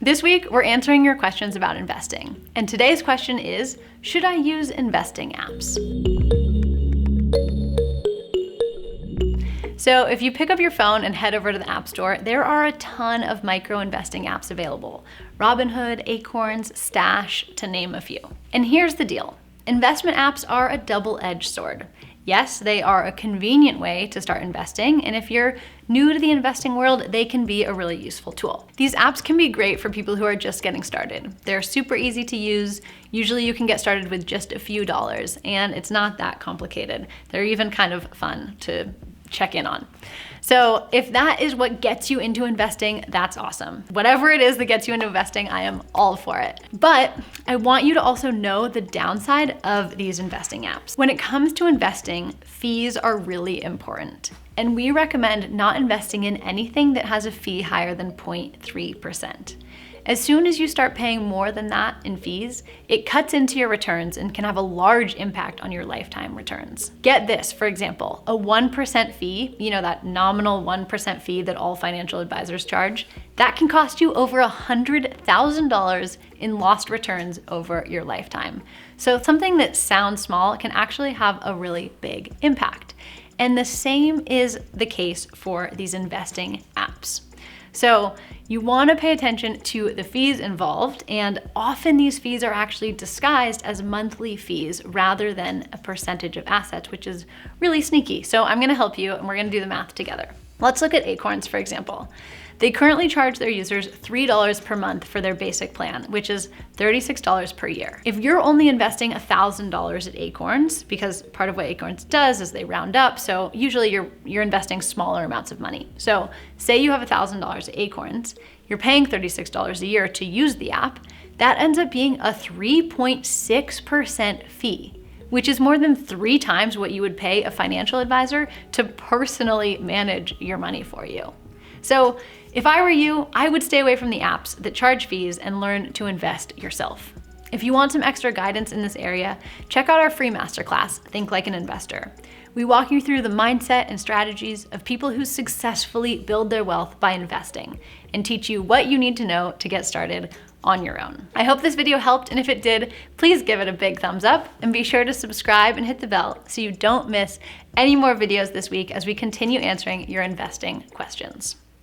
This week, we're answering your questions about investing. And today's question is, should I use investing apps? So if you pick up your phone and head over to the App Store, there are a ton of micro-investing apps available. Robinhood, Acorns, Stash, to name a few. And here's the deal. Investment apps are a double-edged sword. Yes, they are a convenient way to start investing, and if you're new to the investing world, they can be a really useful tool. These apps can be great for people who are just getting started. They're super easy to use. Usually you can get started with just a few dollars, and it's not that complicated. They're even kind of fun to check in on. So if that is what gets you into investing, that's awesome. Whatever it is that gets you into investing, I am all for it. But I want you to also know the downside of these investing apps. When it comes to investing, fees are really important. And we recommend not investing in anything that has a fee higher than 0.3%. As soon as you start paying more than that in fees, it cuts into your returns and can have a large impact on your lifetime returns. Get this, for example, a 1% fee, that nominal 1% fee that all financial advisors charge, that can cost you over $100,000 in lost returns over your lifetime. So something that sounds small can actually have a really big impact. And the same is the case for these investing apps. So you want to pay attention to the fees involved, and often these fees are actually disguised as monthly fees rather than a percentage of assets, which is really sneaky. So I'm going to help you, and we're going to do the math together. Let's look at Acorns, for example. They currently charge their users $3 per month for their basic plan, which is $36 per year. If you're only investing $1,000 at Acorns, because part of what Acorns does is they round up, so usually you're investing smaller amounts of money. So say you have $1,000 at Acorns, you're paying $36 a year to use the app, that ends up being a 3.6% fee, which is more than 3 times what you would pay a financial advisor to personally manage your money for you. So if I were you, I would stay away from the apps that charge fees and learn to invest yourself. If you want some extra guidance in this area, check out our free masterclass, Think Like an Investor. We walk you through the mindset and strategies of people who successfully build their wealth by investing and teach you what you need to know to get started on your own. I hope this video helped, and if it did, please give it a big thumbs up and be sure to subscribe and hit the bell so you don't miss any more videos this week as we continue answering your investing questions.